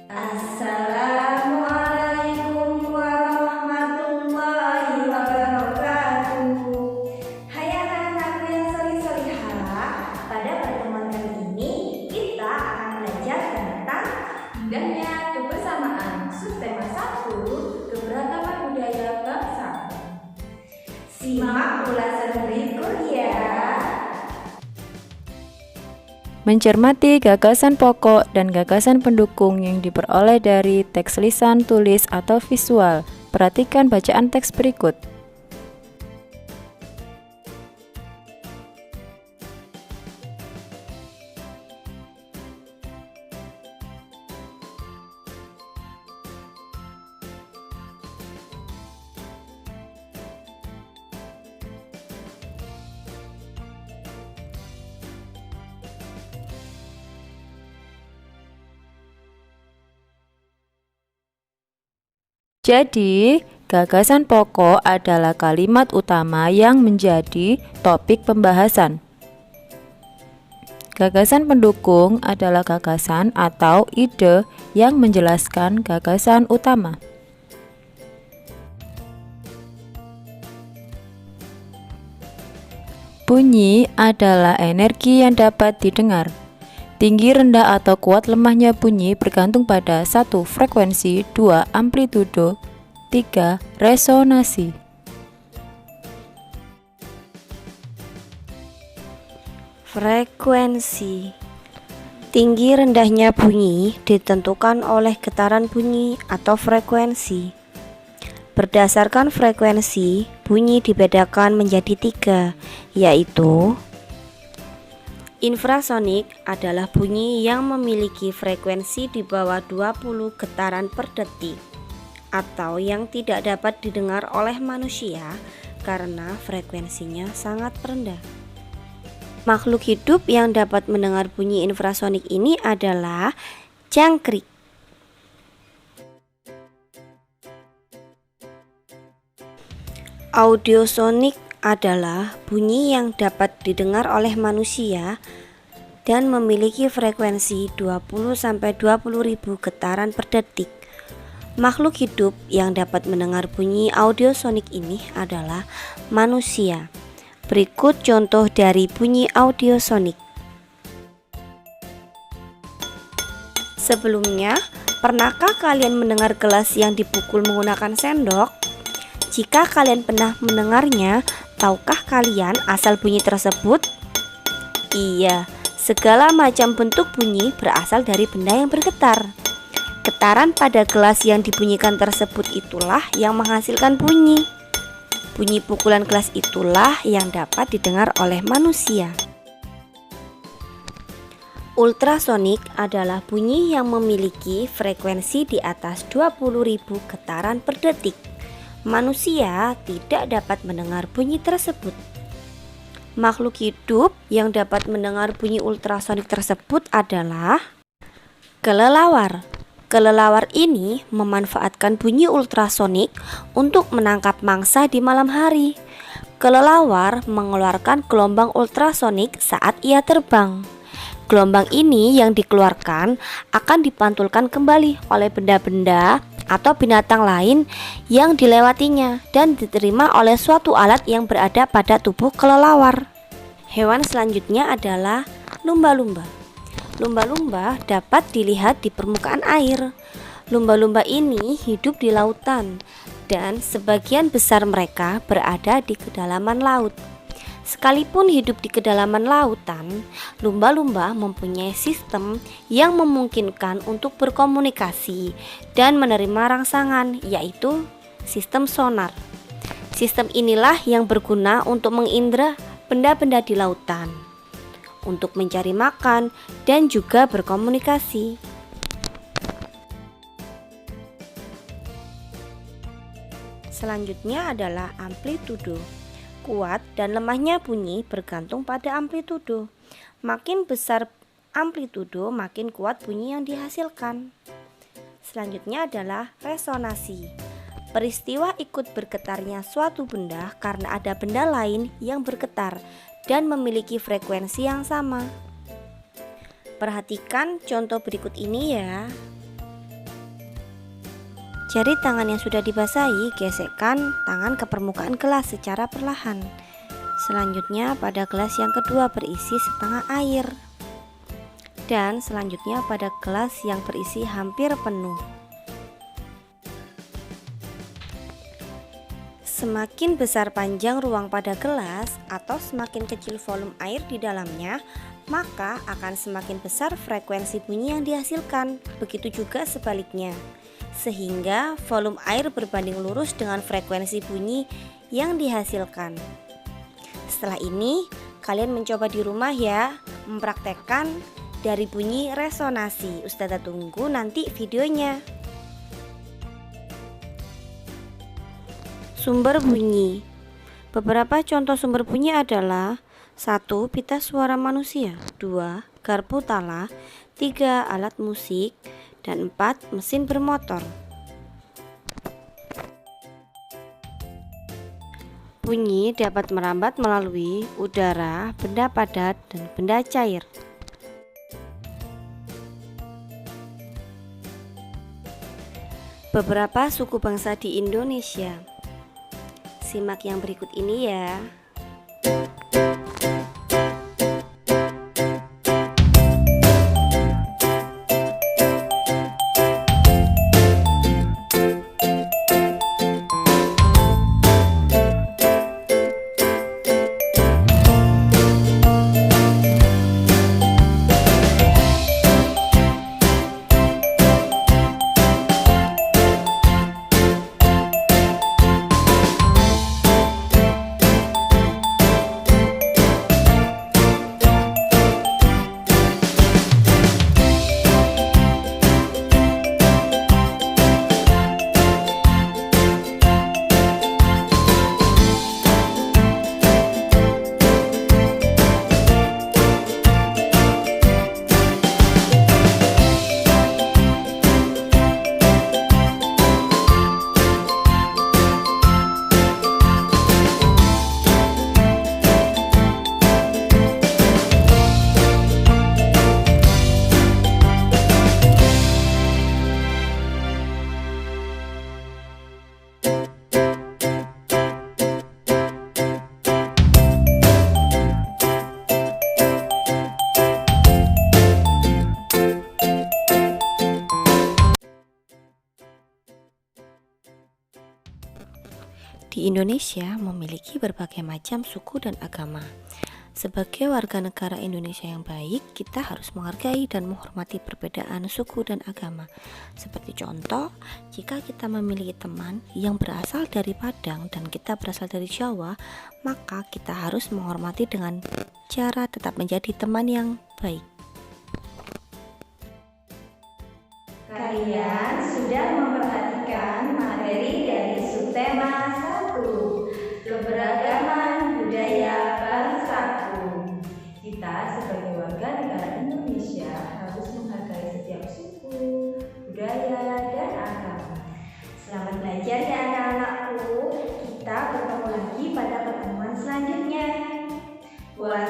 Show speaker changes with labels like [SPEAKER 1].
[SPEAKER 1] Assalamualaikum warahmatullahi wabarakatuh. Hai anak-anakku yang solih-solihah, pada pertemuan kali ini kita akan belajar tentang
[SPEAKER 2] indahnya kebersamaan. Subtema 1, keberagaman budaya bangsa.
[SPEAKER 1] Simak ulasan berikut ya.
[SPEAKER 3] Mencermati gagasan pokok dan gagasan pendukung yang diperoleh dari teks lisan, tulis, atau visual. Perhatikan bacaan teks berikut. Jadi, gagasan pokok adalah kalimat utama yang menjadi topik pembahasan. Gagasan pendukung adalah gagasan atau ide yang menjelaskan gagasan utama. Bunyi adalah energi yang dapat didengar. Tinggi, rendah, atau kuat lemahnya bunyi bergantung pada 1. Frekuensi, 2. Amplitudo, 3. Resonansi.
[SPEAKER 4] Frekuensi. Tinggi rendahnya bunyi ditentukan oleh getaran bunyi atau frekuensi. Berdasarkan frekuensi, bunyi dibedakan menjadi 3, yaitu infrasonik adalah bunyi yang memiliki frekuensi di bawah 20 getaran per detik atau yang tidak dapat didengar oleh manusia karena frekuensinya sangat rendah. Makhluk hidup yang dapat mendengar bunyi infrasonik ini adalah jangkrik. Audiosonik adalah bunyi yang dapat didengar oleh manusia dan memiliki frekuensi 20-20.000 getaran per detik. Makhluk hidup yang dapat mendengar bunyi audiosonik ini adalah manusia. Berikut contoh dari bunyi audiosonik. Sebelumnya, pernahkah kalian mendengar gelas yang dipukul menggunakan sendok? Jika kalian pernah mendengarnya, tahukah kalian asal bunyi tersebut? Iya, segala macam bentuk bunyi berasal dari benda yang bergetar. Getaran pada gelas yang dibunyikan tersebut itulah yang menghasilkan bunyi. Bunyi pukulan gelas itulah yang dapat didengar oleh manusia. Ultrasonik adalah bunyi yang memiliki frekuensi di atas 20.000 getaran per detik. Manusia tidak dapat mendengar bunyi tersebut. Makhluk hidup yang dapat mendengar bunyi ultrasonik tersebut adalah kelelawar. Kelelawar ini memanfaatkan bunyi ultrasonik untuk menangkap mangsa di malam hari. Kelelawar mengeluarkan gelombang ultrasonik saat ia terbang. Gelombang ini yang dikeluarkan akan dipantulkan kembali oleh benda-benda atau binatang lain yang dilewatinya dan diterima oleh suatu alat yang berada pada tubuh kelelawar. Hewan selanjutnya adalah lumba-lumba. Lumba-lumba dapat dilihat di permukaan air. Lumba-lumba ini hidup di lautan dan sebagian besar mereka berada di kedalaman laut. Sekalipun hidup di kedalaman lautan, lumba-lumba mempunyai sistem yang memungkinkan untuk berkomunikasi dan menerima rangsangan, yaitu sistem sonar. Sistem inilah yang berguna untuk mengindra benda-benda di lautan, untuk mencari makan dan juga berkomunikasi. Selanjutnya adalah amplitudo. Kuat dan lemahnya bunyi bergantung pada amplitudo. Makin besar amplitudo, makin kuat bunyi yang dihasilkan. Selanjutnya adalah resonansi. Peristiwa ikut bergetarnya suatu benda karena ada benda lain yang bergetar dan memiliki frekuensi yang sama. Perhatikan contoh berikut ini ya. Jari tangan yang sudah dibasahi, gesekkan tangan ke permukaan gelas secara perlahan. Selanjutnya pada gelas yang kedua berisi setengah air. Dan selanjutnya pada gelas yang berisi hampir penuh. Semakin besar panjang ruang pada gelas atau semakin kecil volume air di dalamnya, maka akan semakin besar frekuensi bunyi yang dihasilkan. Begitu juga sebaliknya. Sehingga volume air berbanding lurus dengan frekuensi bunyi yang dihasilkan. Setelah ini, kalian mencoba di rumah ya, mempraktekkan dari bunyi resonasi. Ustazah tunggu nanti videonya. Sumber bunyi. Beberapa contoh sumber bunyi adalah 1. Pita suara manusia, 2. garpu tala, 3. alat musik, dan 4. mesin bermotor. Bunyi dapat merambat melalui udara, benda padat, dan benda cair. Beberapa suku bangsa di Indonesia. Simak yang berikut ini ya. Di Indonesia memiliki berbagai macam suku dan agama. Sebagai warga negara Indonesia yang baik, kita harus menghargai dan menghormati perbedaan suku dan agama. Seperti contoh, jika kita memiliki teman yang berasal dari Padang dan kita berasal dari Jawa, maka kita harus menghormati dengan cara tetap menjadi teman yang baik.
[SPEAKER 1] Kalian sudah memperhatikan materi dari subtema 1, keberagaman budaya bangsaku. Kita sebagai warga negara Indonesia harus menghargai setiap suku, budaya, dan agama. Selamat belajar ya anak-anakku. Kita bertemu lagi pada pertemuan selanjutnya. Wassalamualaikum